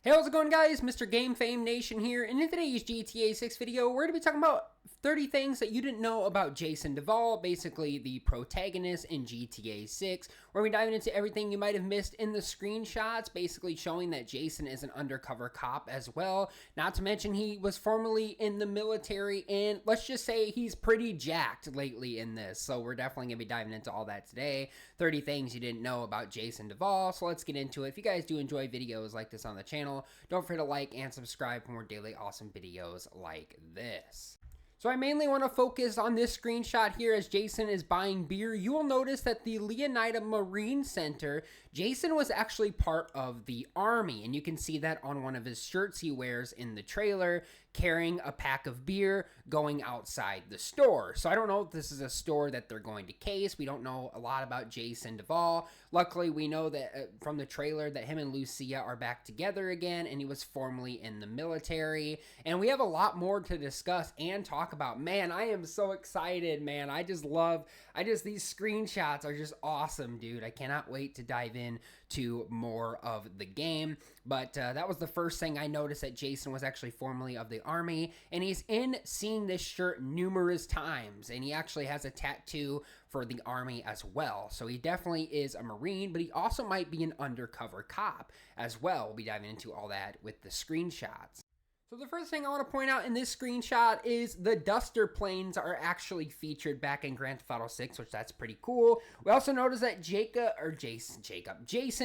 Hey, how's it going, guys? Mr. Game Fame Nation here, and in today's GTA 6 video, we're going to be talking about 30 things that you didn't know about Jason Duval, basically the protagonist in GTA 6, where we dive into everything you might have missed in the screenshots, basically showing that Jason is an undercover cop as well. Not to mention he was formerly in the military, and let's just say he's pretty jacked lately in this, so we're definitely going to be diving into all that today. 30 things you didn't know about Jason Duval, so let's get into it. If you guys do enjoy videos like this on the channel, don't forget to like and subscribe for more daily awesome videos like this. So I mainly want to focus on this screenshot here as Jason is buying beer. You will notice that the Leonida Marine Center, Jason was actually part of the army, and you can see that on one of his shirts he wears in the trailer, carrying a pack of beer going outside the store. So I don't know if this is a store that they're going to case. We don't know a lot about Jason Duval. Luckily, we know that from the trailer that him and Lucia are back together again, and he was formerly in the military. And we have a lot more to discuss and talk about. Man, I am so excited, man. These screenshots are just awesome, dude. I cannot wait to dive in to more of the game. But that was the first thing I noticed, that Jason was actually formerly of the army, and he's in seeing this shirt numerous times, and he actually has a tattoo for the army as well. So he definitely is a Marine, but he also might be an undercover cop as well. We'll be diving into all that with the screenshots. So the first thing I want to point out in this screenshot is the Duster planes are actually featured back in Grand Theft Auto 6, which that's pretty cool. We also notice that Jason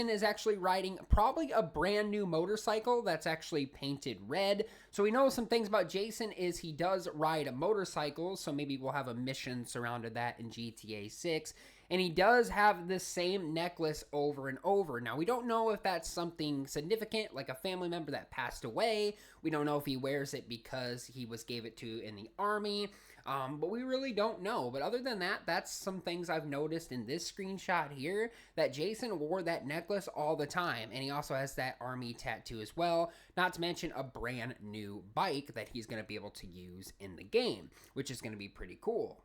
is actually riding probably a brand new motorcycle that's actually painted red. So we know some things about Jason is he does ride a motorcycle, so maybe we'll have a mission surrounded that in GTA 6. And he does have the same necklace over and over. Now, we don't know if that's something significant, like a family member that passed away. We don't know if he wears it because he gave it to in the army. But we really don't know. But other than that, that's some things I've noticed in this screenshot here, that Jason wore that necklace all the time. And he also has that army tattoo as well. Not to mention a brand new bike that he's going to be able to use in the game, which is going to be pretty cool.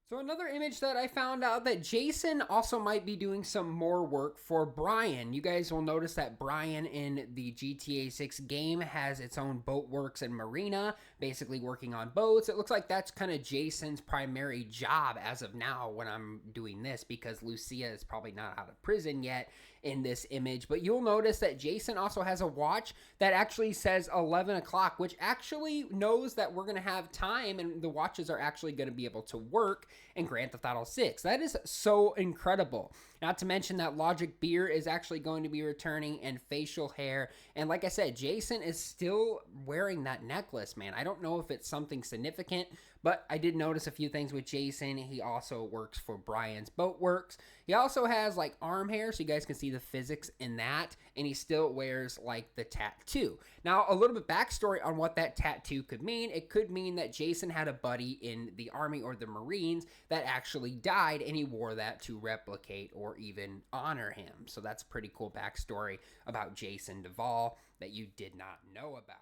So another image that I found out that Jason also might be doing some more work for Brian. You guys will notice that Brian in the GTA 6 game has its own boat works and marina, basically working on boats. It looks like that's kind of Jason's primary job as of now when I'm doing this, because Lucia is probably not out of prison yet in this image. But you'll notice that Jason also has a watch that actually says 11 o'clock, which actually knows that we're going to have time and the watches are actually going to be able to work in Grand Theft Auto 6. That is so incredible. Not to mention that Logic Beer is actually going to be returning, and facial hair. And like I said, Jason is still wearing that necklace, man. I don't know if it's something significant, but I did notice a few things with Jason. He also works for Brian's Boat Works. He also has like arm hair, so you guys can see the physics in that, and he still wears like the tattoo. Now, a little bit backstory on what that tattoo could mean. It could mean that Jason had a buddy in the army or the Marines that actually died, and he wore that to replicate or even honor him. So that's a pretty cool backstory about Jason Duval that you did not know about.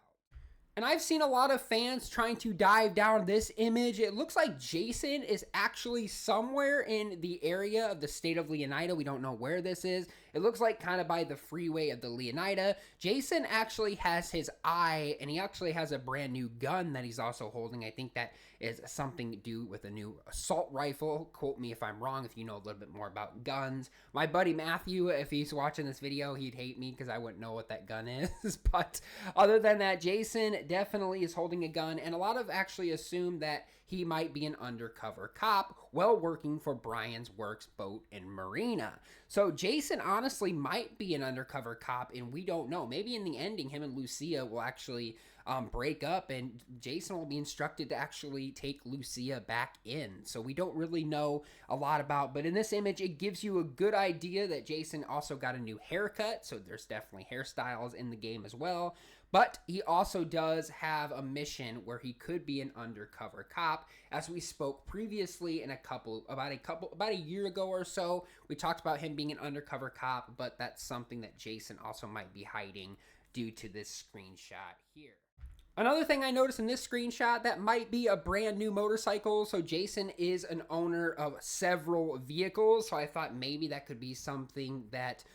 And I've seen a lot of fans trying to dive down this image. It looks like Jason is actually somewhere in the area of the state of Leonida. We don't know where this is. It looks like kind of by the freeway of the Leonida. Jason actually has his eye, and he actually has a brand new gun that he's also holding. I think that is something to do with a new assault rifle. Quote me if I'm wrong if you know a little bit more about guns. My buddy Matthew, if he's watching this video, he'd hate me because I wouldn't know what that gun is. But other than that, Jason definitely is holding a gun, and a lot of actually assume that he might be an undercover cop while working for Brian's Works Boat and Marina. So Jason honestly might be an undercover cop, and we don't know. Maybe in the ending, him and Lucia will actually break up, and Jason will be instructed to actually take Lucia back in. So we don't really know a lot about, but in this image, it gives you a good idea that Jason also got a new haircut. So there's definitely hairstyles in the game as well. But he also does have a mission where he could be an undercover cop. As we spoke previously in about a year ago or so, we talked about him being an undercover cop, but that's something that Jason also might be hiding due to this screenshot here. Another thing I noticed in this screenshot, that might be a brand new motorcycle. So Jason is an owner of several vehicles. So I thought maybe that could be something that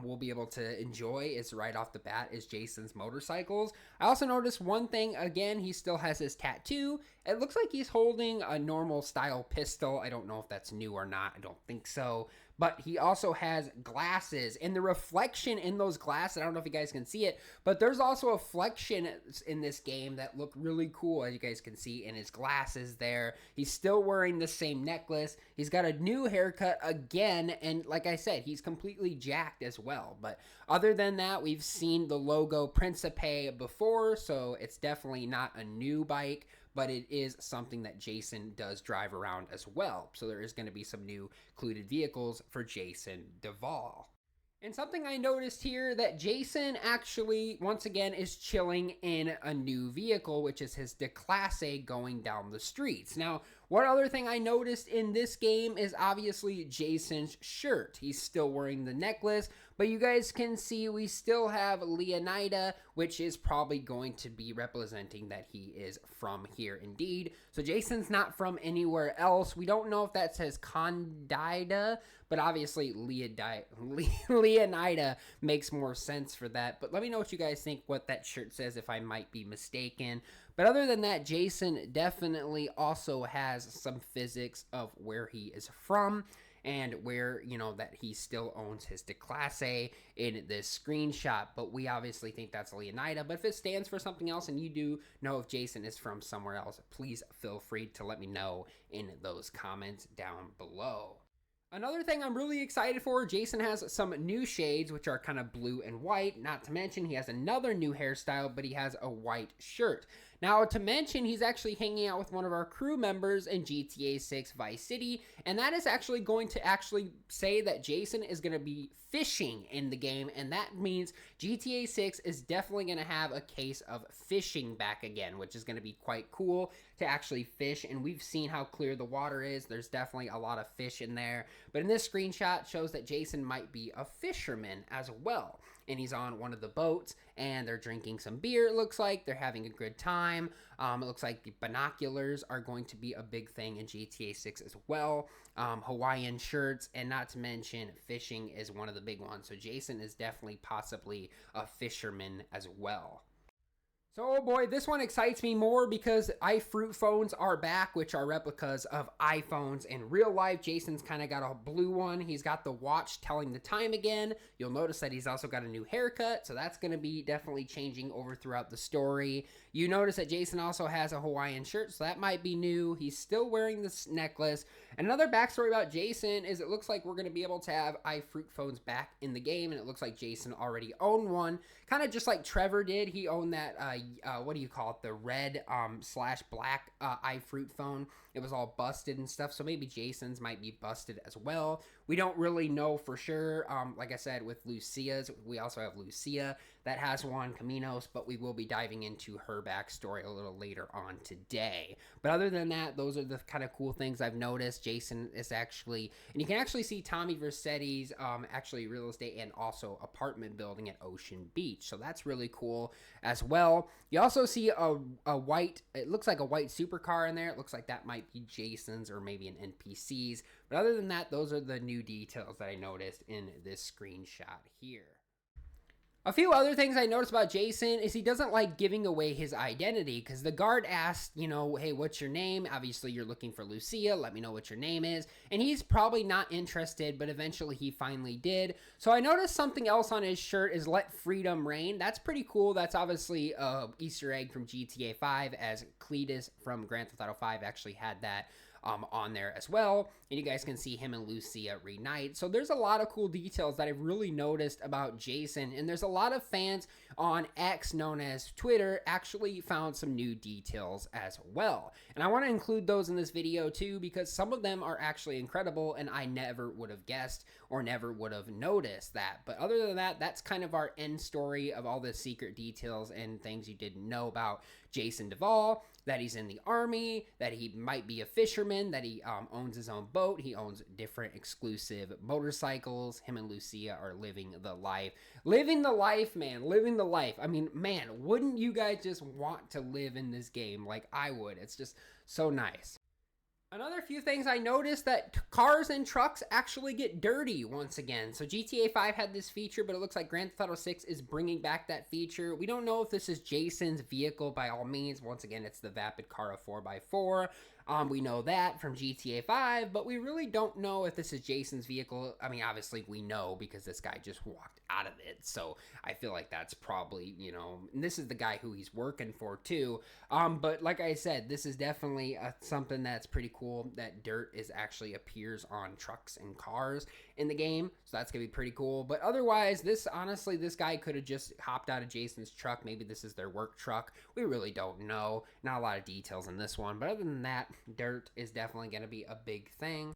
we'll be able to enjoy is right off the bat is Jason's motorcycles. I also noticed one thing, again, he still has his tattoo. It looks like he's holding a normal style pistol. I don't know if that's new or not. I don't think so. But he also has glasses, and the reflection in those glasses, I don't know if you guys can see it, but there's also a reflection in this game that look really cool, as you guys can see in his glasses there. He's still wearing the same necklace. He's got a new haircut again, and like I said, he's completely jacked as well. But other than that, we've seen the logo Principe before, so it's definitely not a new bike, but it is something that Jason does drive around as well. So there is going to be some new included vehicles for Jason Duval. And something I noticed here that Jason actually, once again, is chilling in a new vehicle, which is his Declasse going down the streets. Now, one other thing I noticed in this game is obviously Jason's shirt. He's still wearing the necklace, but you guys can see we still have Leonida, which is probably going to be representing that he is from here indeed. So Jason's not from anywhere else. We don't know if that says Condida, but obviously Leonida makes more sense for that. But let me know what you guys think, what that shirt says, if I might be mistaken. But other than that, Jason definitely also has some physics of where he is from and where, you know, that he still owns his Declasse in this screenshot. But we obviously think that's Leonida. But if it stands for something else and you do know if Jason is from somewhere else, please feel free to let me know in those comments down below. Another thing I'm really excited for, Jason has some new shades, which are kind of blue and white. Not to mention, he has another new hairstyle, but he has a white shirt. Now, to mention, he's actually hanging out with one of our crew members in GTA 6 Vice City, and that is actually going to actually say that Jason is going to be fishing in the game, and that means GTA 6 is definitely going to have a case of fishing back again, which is going to be quite cool to actually fish, and we've seen how clear the water is. There's definitely a lot of fish in there, but in this screenshot shows that Jason might be a fisherman as well, and he's on one of the boats, and they're drinking some beer, it looks like. They're having a good time. It looks like the binoculars are going to be a big thing in GTA 6 as well. Hawaiian shirts, and not to mention fishing is one of the big ones. So Jason is definitely possibly a fisherman as well. So, oh boy, this one excites me more because iFruit phones are back, which are replicas of iPhones. In real life, Jason's kind of got a blue one. He's got the watch telling the time again. You'll notice that he's also got a new haircut, so that's going to be definitely changing over throughout the story. You notice that Jason also has a Hawaiian shirt, so that might be new. He's still wearing this necklace. And another backstory about Jason is it looks like we're going to be able to have iFruit phones back in the game, and it looks like Jason already owned one. Kind of just like Trevor did. He owned that, what do you call it, the red slash black iFruit phone. It was all busted and stuff, so maybe Jason's might be busted as well. We don't really know for sure. Like I said, with Lucia's, we also have Lucia that has one, Caminos, but we will be diving into her backstory a little later on today. But other than that, those are the kind of cool things I've noticed. Jason is actually, and you can actually see Tommy Vercetti's actually real estate and also apartment building at Ocean Beach. So that's really cool as well. You also see a white, it looks like a white supercar in there. It looks like that might be Jason's or maybe an NPC's. But other than that, those are the new details that I noticed in this screenshot here. A few other things I noticed about Jason is he doesn't like giving away his identity, because the guard asked, you know, hey, what's your name? Obviously, you're looking for Lucia. Let me know what your name is. And he's probably not interested, but eventually he finally did. So I noticed something else on his shirt is Let Freedom Reign. That's pretty cool. That's obviously a Easter egg from GTA 5, as Cletus from Grand Theft Auto 5 actually had that on there as well, and you guys can see him and Lucia reunite. So there's a lot of cool details that I've really noticed about Jason, and there's a lot of fans on X, known as Twitter, actually found some new details as well, and I want to include those in this video too, because some of them are actually incredible and I never would have guessed or never would have noticed that. But other than that, that's kind of our end story of all the secret details and things you didn't know about Jason Duval. That he's in the army, that he might be a fisherman, that he owns his own boat, he owns different exclusive motorcycles. Him and Lucia are living the life. Living the life, man. Living the life. I mean, man, wouldn't you guys just want to live in this game like I would? It's just so nice. Another few things I noticed that cars and trucks actually get dirty once again. So GTA 5 had this feature, but it looks like Grand Theft Auto 6 is bringing back that feature. We don't know if this is Jason's vehicle by all means. Once again, it's the Vapid car of 4x4. We know that from GTA 5, but we really don't know if this is Jason's vehicle. I mean, obviously we know because this guy just walked out of it. So I feel like that's probably, and this is the guy who he's working for too. But like I said, this is definitely something that's pretty cool, that dirt is actually appears on trucks and cars in the game. So that's going to be pretty cool. But otherwise, this guy could have just hopped out of Jason's truck. Maybe this is their work truck. We really don't know. Not a lot of details in this one. But other than that, dirt is definitely going to be a big thing.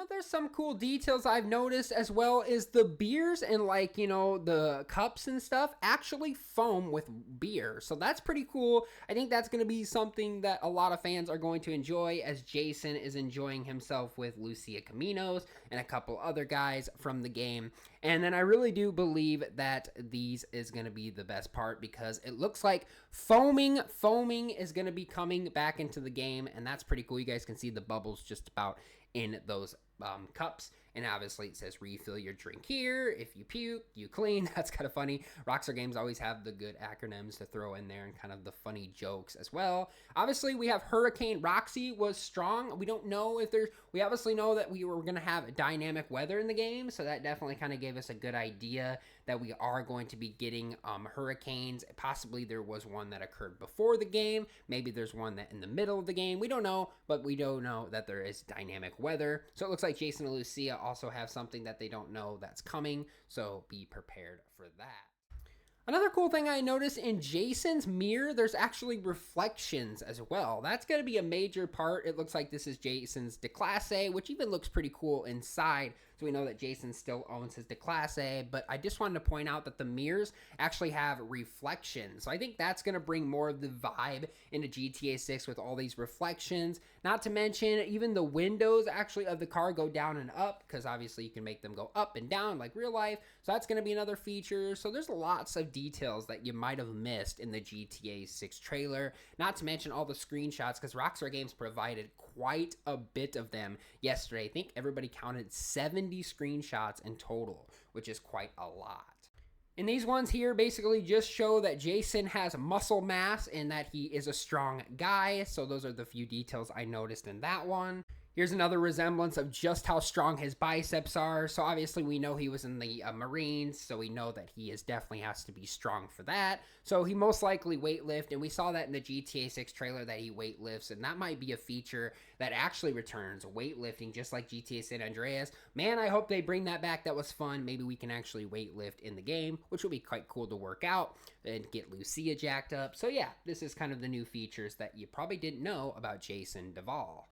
There's some cool details I've noticed, as well as the beers and the cups and stuff actually foam with beer. So that's pretty cool. I think that's going to be something that a lot of fans are going to enjoy, as Jason is enjoying himself with Lucia Caminos and a couple other guys from the game. And then I really do believe that these is going to be the best part, because it looks like foaming is going to be coming back into the game, and that's pretty cool. You guys can see the bubbles just about in those cups, and obviously it says refill your drink here. If you puke, you clean. That's kind of funny. Rockstar Games always have the good acronyms to throw in there and kind of the funny jokes as well. Obviously we have Hurricane Roxy was strong. We don't know if we obviously know that we were going to have dynamic weather in the game, so that definitely kind of gave us a good idea that we are going to be getting hurricanes. Possibly there was one that occurred before the game. Maybe there's one that in the middle of the game. We don't know, but we do know that there is dynamic weather. So it looks like Jason and Lucia also have something that they don't know that's coming, so be prepared for that. Another cool thing I noticed in Jason's mirror, there's actually reflections as well. That's going to be a major part. It looks like this is Jason's Declasse, which even looks pretty cool inside. So we know that Jason still owns his Declasse, but I just wanted to point out that the mirrors actually have reflections. So I think that's going to bring more of the vibe into GTA 6 with all these reflections. Not to mention, even the windows actually of the car go down and up, because obviously you can make them go up and down like real life. So that's going to be another feature. So there's lots of details that you might have missed in the GTA 6 trailer. Not to mention all the screenshots, because Rockstar Games provided quite a bit of them yesterday. I think everybody counted 70 screenshots in total, which is quite a lot. And these ones here basically just show that Jason has muscle mass and that he is a strong guy. So those are the few details I noticed in that one. Here's another resemblance of just how strong his biceps are. So obviously we know he was in the Marines, so we know that he definitely has to be strong for that. So he most likely weightlift, and we saw that in the GTA 6 trailer that he weightlifts, and that might be a feature that actually returns weightlifting, just like GTA San Andreas. Man, I hope they bring that back. That was fun. Maybe we can actually weightlift in the game, which will be quite cool to work out and get Lucia jacked up. So yeah, this is kind of the new features that you probably didn't know about Jason Duval.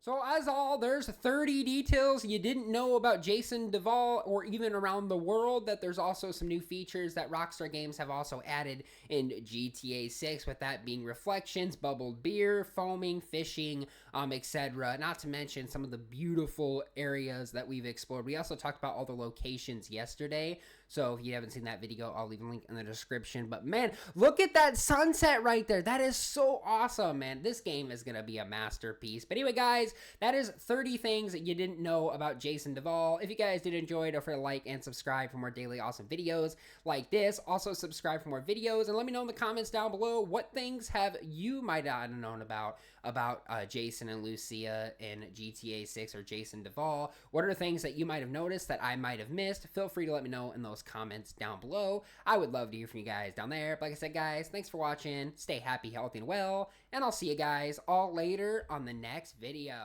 So as all, there's 30 details you didn't know about Jason Duval, or even around the world. That there's also some new features that Rockstar Games have also added in GTA 6, with that being reflections, bubbled beer, foaming, fishing, etc. Not to mention some of the beautiful areas that we've explored. We also talked about all the locations yesterday. So if you haven't seen that video, I'll leave a link in the description. But man, look at that sunset right there. That is so awesome, man. This game is going to be a masterpiece. But anyway, guys, that is 30 things that you didn't know about Jason Duval. If you guys did enjoy, don't forget to like and subscribe for more daily awesome videos like this. Also, subscribe for more videos, and let me know in the comments down below what things have you might not have known about Jason and Lucia in GTA 6 or Jason Duval. What are things that you might have noticed that I might have missed? Feel free to let me know in those comments down below. I would love to hear from you guys down there. But like I said, guys, thanks for watching. Stay happy, healthy, and well, and I'll see you guys all later on the next video.